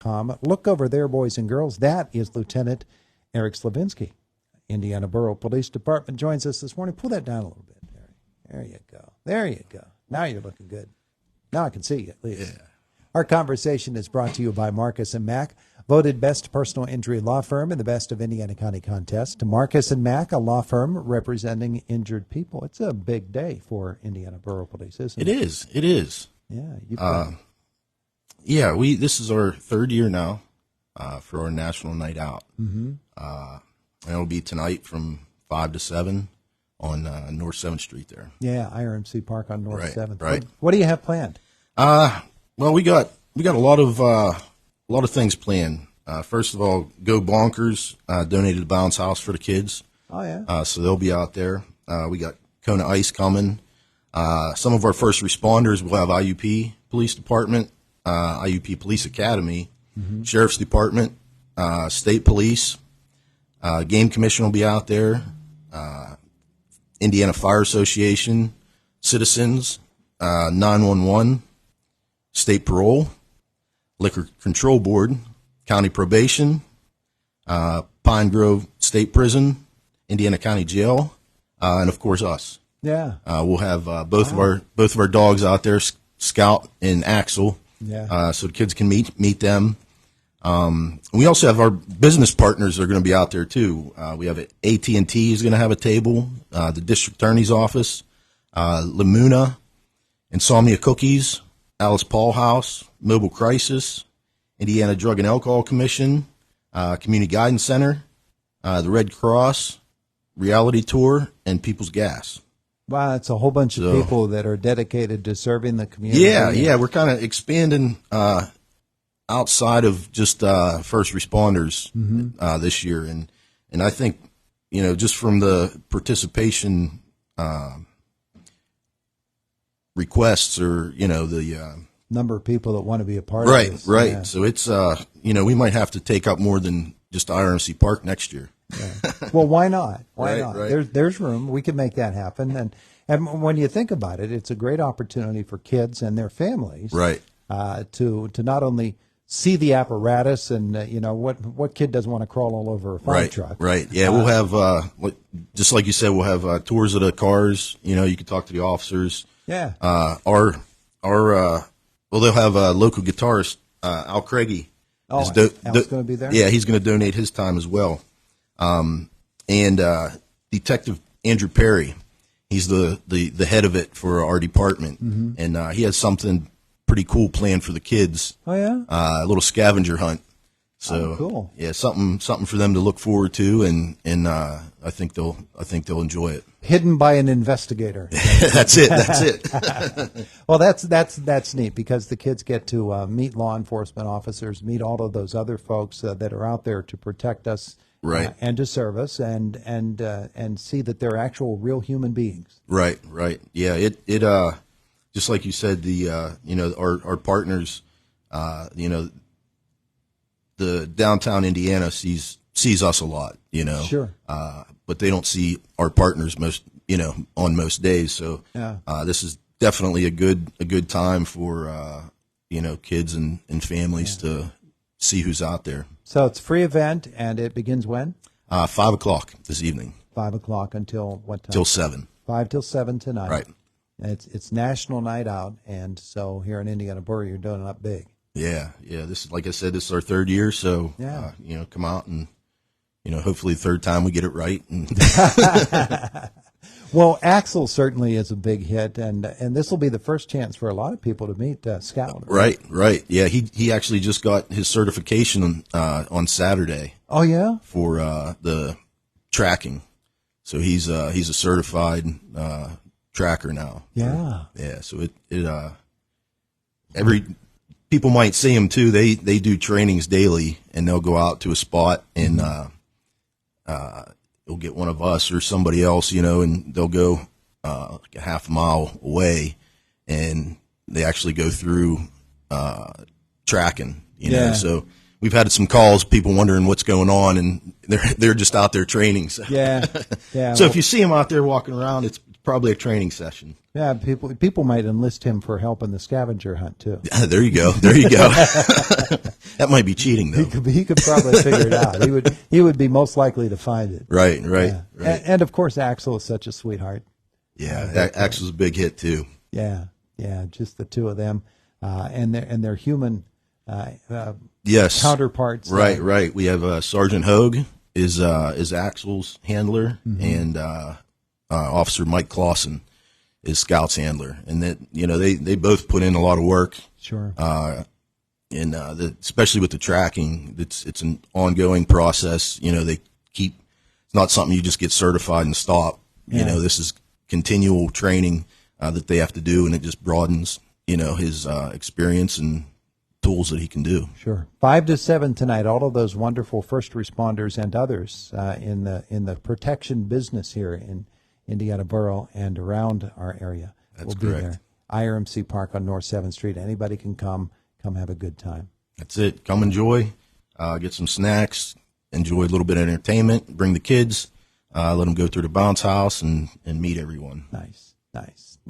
IndianaBorough.com. Look over there, boys and girls. That is Lieutenant Eric Slovinsky. Indiana Borough Police Department joins us this morning. Pull that down a little bit. There you go. There you go. Now you're looking good. Now I can see you at least. Yeah. Our conversation is brought to you by Marcus & Mack, voted best personal injury law firm in the Best of Indiana County contest. Marcus & Mack, a law firm representing injured people. It's a big day for Indiana Borough Police, isn't it? It is. Yeah. This is our third year now for our National Night Out. Mm-hmm. And it'll be tonight from 5 to 7 on North 7th Street there. Yeah, IRMC Park on North 7th. Right. What do you have planned? Well, we got a lot of things planned. First of all, Go Bonkers donated a bounce house for the kids. Oh yeah. So they'll be out there. We got Kona Ice coming. Some of our first responders will have IUP Police Department, IUP Police Academy, Sheriff's Department, State Police, Game Commission will be out there, Indiana Fire Association, Citizens, 911, State Parole, Liquor Control Board, County Probation, Pine Grove State Prison, Indiana County Jail, and of course us. Yeah. We'll have both of our dogs out there, Scout and Axel. Yeah. So the kids can meet them. We also have our business partners that are going to be out there too. We have AT&T is going to have a table, the district attorney's office, Lamuna, Insomnia Cookies, Alice Paul House, Mobile Crisis, Indiana Drug and Alcohol Commission, Community Guidance Center, the Red Cross, Reality Tour, and People's Gas. Wow, it's a whole bunch of people that are dedicated to serving the community. Yeah, we're kind of expanding outside of just first responders this year, and I think just from the participation requests or the number of people that want to be a part of this. Right. Yeah. So it's we might have to take up more than just IRMC Park next year. Yeah. Well, why not? Why not? Right. There's room. We can make that happen. And when you think about it, it's a great opportunity for kids and their families, right? To not only see the apparatus and what kid doesn't want to crawl all over a fire truck, right? Yeah, we'll have just like you said, we'll have tours of the cars. You can talk to the officers. Yeah. They'll have a local guitarist, Al Craigie. Oh, Al's going to be there? Yeah, he's going to donate his time as well. And Detective Andrew Perry, he's the head of it for our department. Mm-hmm. And he has something pretty cool planned for the kids. Oh, yeah? A little scavenger hunt. So, cool. Yeah, something for them to look forward to, and I think they'll enjoy it. Hidden by an investigator. That's it. Well, that's neat because the kids get to meet law enforcement officers, meet all of those other folks that are out there to protect us, right, and to serve us, and see that they're actual real human beings. Right. Yeah, it just like you said, the our partners, the downtown Indiana sees us a lot, Sure. But they don't see our partners on most days. So yeah. This is definitely a good time for kids and families to see who's out there. So it's a free event, and it begins when? 5:00 this evening. 5:00 until what time? Till 7. 5 till 7 tonight. Right. It's National Night Out, and so here in Indiana Borough, you're doing it up big. Yeah. This is, like I said, this is our third year, so come out and hopefully the third time we get it right. And Well, Axel certainly is a big hit, and this will be the first chance for a lot of people to meet Scout. Right. Yeah, he actually just got his certification on Saturday. Oh yeah, for the tracking, so he's a certified tracker now. Yeah. So it every people might see him too. They do trainings daily, and they'll go out to a spot and they'll get one of us or somebody else, and they'll go like a half a mile away, and they actually go through tracking. So we've had some calls, people wondering what's going on, and they're just out there training. So. Yeah. So if you see them out there walking around, it's probably a training session. Yeah, people might enlist him for help in the scavenger hunt too. There you go. There you go. That might be cheating, though. He could probably figure it out. He would be most likely to find it. Right. Yeah. Right. And of course, Axel is such a sweetheart. Yeah, Axel's a big hit too. Yeah, just the two of them, and their human Yes. counterparts. Right. We have Sergeant Hogue is Axel's handler, and Officer Mike Clausen is Scout's handler, and that they both put in a lot of work. Sure. And especially with the tracking, it's an ongoing process. They keep. It's not something you just get certified and stop. Yeah. This is continual training that they have to do, and it just broadens his experience and tools that he can do. Sure. 5 to 7 tonight. All of those wonderful first responders and others in the protection business here in Indiana Borough and around our area That's will be correct. there. IRMC Park on North 7th Street. Anybody can come have a good time. That's it. Come enjoy, get some snacks, enjoy a little bit of entertainment, bring the kids, let them go through the bounce house and meet everyone. Nice.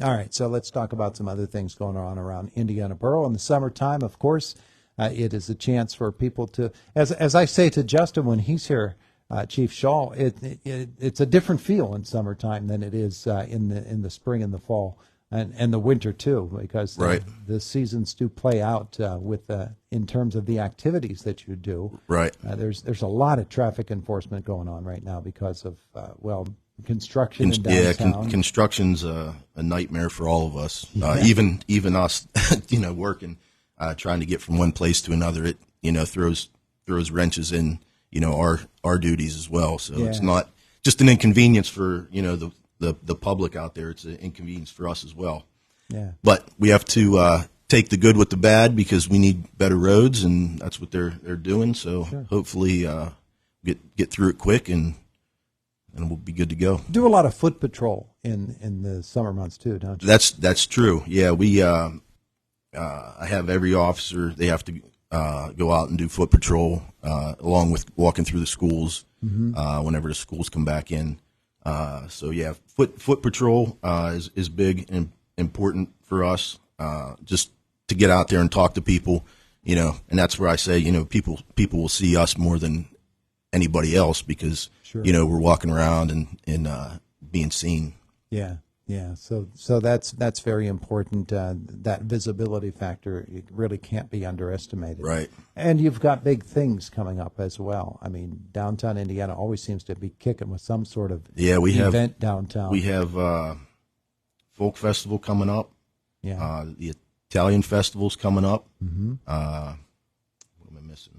All right, so let's talk about some other things going on around Indiana Borough. In the summertime, of course, it is a chance for people to, as I say to Justin when he's here, Chief Shaw, it's a different feel in summertime than it is in the spring and the fall and the winter too, because Right. the seasons do play out with in terms of the activities that you do. Right. There's a lot of traffic enforcement going on right now because of construction in downtown. Construction's a nightmare for all of us. Even us, working, trying to get from one place to another. It throws wrenches in our duties as well. So it's not just an inconvenience for the public out there. It's an inconvenience for us as well. Yeah. But we have to take the good with the bad because we need better roads, and that's what they're doing. So hopefully get through it quick and we'll be good to go. Do a lot of foot patrol in the summer months too, don't you? That's true. Yeah, we I have every officer. They have to go out and do foot patrol along with walking through the schools whenever the schools come back in. So yeah, foot patrol is big and important for us. Just to get out there and talk to people, and that's where I say, people will see us more than anybody else because we're walking around and being seen. Yeah. So that's very important. That visibility factor, it really can't be underestimated. Right. And you've got big things coming up as well. I mean, downtown Indiana always seems to be kicking with some sort of event downtown. We have folk festival coming up. Yeah. The Italian festival's coming up. Mm-hmm. What am I missing?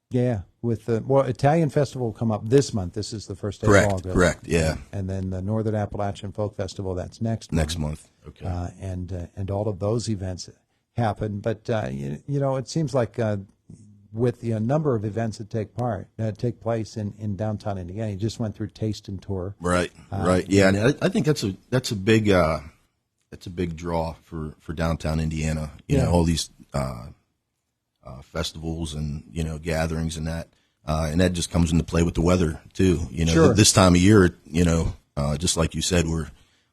Yeah, with the Italian festival will come up this month. This is the first day Correct, of August. correct, yeah. And then the Northern Appalachian Folk Festival, that's next month. Okay. And all of those events happen. But it seems like with the number of events that take place in downtown Indiana, you just went through Taste and Tour. Right. Yeah, and I think that's a big draw for downtown Indiana. All these festivals and gatherings and that just comes into play with the weather too. This time of year, just like you said,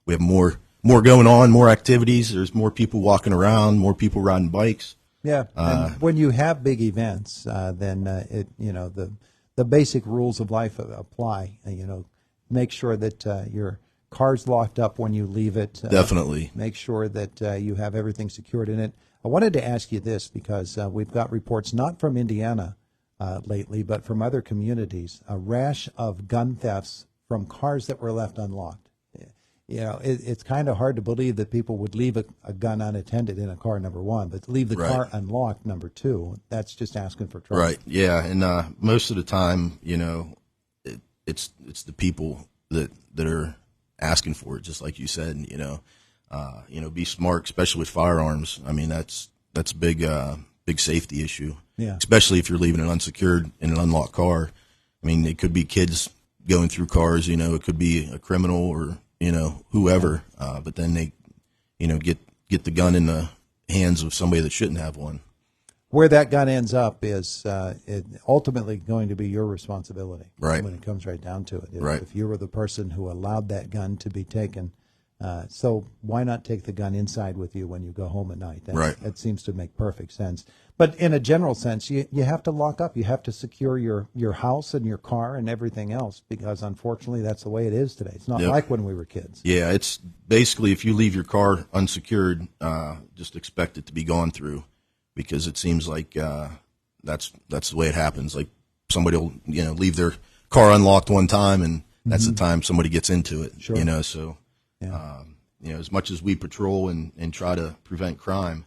we have more going on, more activities. There's more people walking around, more people riding bikes. Yeah, and when you have big events, then the basic rules of life apply. Make sure that your car's locked up when you leave it. Definitely. Make sure that you have everything secured in it. I wanted to ask you this because we've got reports not from Indiana lately, but from other communities, a rash of gun thefts from cars that were left unlocked. It's kind of hard to believe that people would leave a gun unattended in a car, number one, but leave the car unlocked, number two. That's just asking for trouble. Right. Yeah, and most of the time, it's the people that are asking for it, just like you said. Be smart, especially with firearms. I mean, that's a big safety issue. Yeah. Especially if you're leaving it unsecured in an unlocked car. I mean, it could be kids going through cars. It could be a criminal or whoever. But then they, get the gun in the hands of somebody that shouldn't have one. Where that gun ends up is ultimately going to be your responsibility. Right. When it comes right down to it. Right. If you were the person who allowed that gun to be taken, so why not take the gun inside with you when you go home at night? Right. That seems to make perfect sense. But in a general sense, you have to lock up. You have to secure your house and your car and everything else, because unfortunately that's the way it is today. It's not like when we were kids. Yeah, it's basically if you leave your car unsecured, just expect it to be gone through, because it seems like that's the way it happens. Like somebody will leave their car unlocked one time, and that's the time somebody gets into it. Sure. So as much as we patrol and try to prevent crime,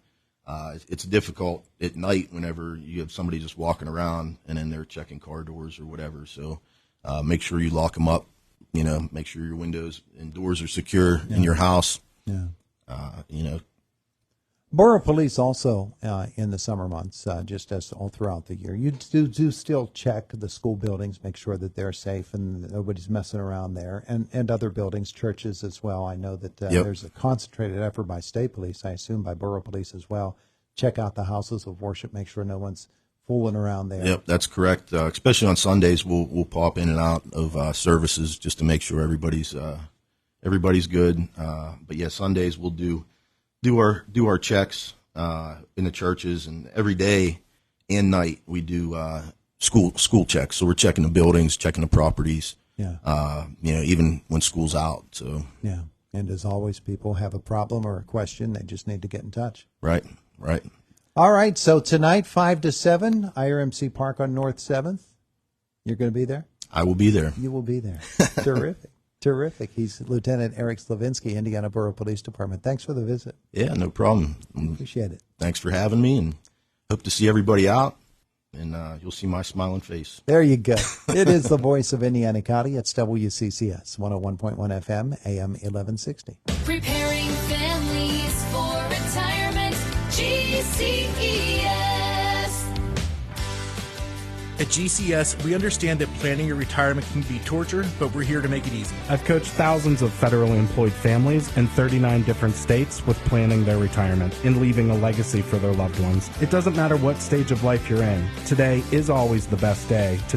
it's difficult at night whenever you have somebody just walking around and then they're checking car doors or whatever. So make sure you lock them up. Make sure your windows and doors are secure in your house. Yeah. Borough Police also in the summer months, just as all throughout the year, you do still check the school buildings, make sure that they're safe and that nobody's messing around there, and other buildings, churches as well. I know that there's a concentrated effort by state police, I assume by borough police as well. Check out the houses of worship, make sure no one's fooling around there. Yep, that's correct. Especially on Sundays, we'll pop in and out of services just to make sure everybody's good. But yeah, Sundays we'll do our checks in the churches, and every day and night we do school checks. So we're checking the buildings, checking the properties. Yeah. Even when school's out. So yeah. And as always, people have a problem or a question, they just need to get in touch. Right. All right. So tonight, 5 to 7, IRMC Park on North 7th. You're going to be there? I will be there. You will be there. Terrific. Terrific. He's Lieutenant Eric Slovinsky, Indiana Borough Police Department. Thanks for the visit. Yeah, no problem. Appreciate it. Thanks for having me, and hope to see everybody out, and you'll see my smiling face. There you go. It is the voice of Indiana County. It's WCCS, 101.1 FM, AM 1160. Preparing families for retirement, GCES. At GCS, we understand that planning your retirement can be torture, but we're here to make it easy. I've coached thousands of federally employed families in 39 different states with planning their retirement and leaving a legacy for their loved ones. It doesn't matter what stage of life you're in. Today is always the best day to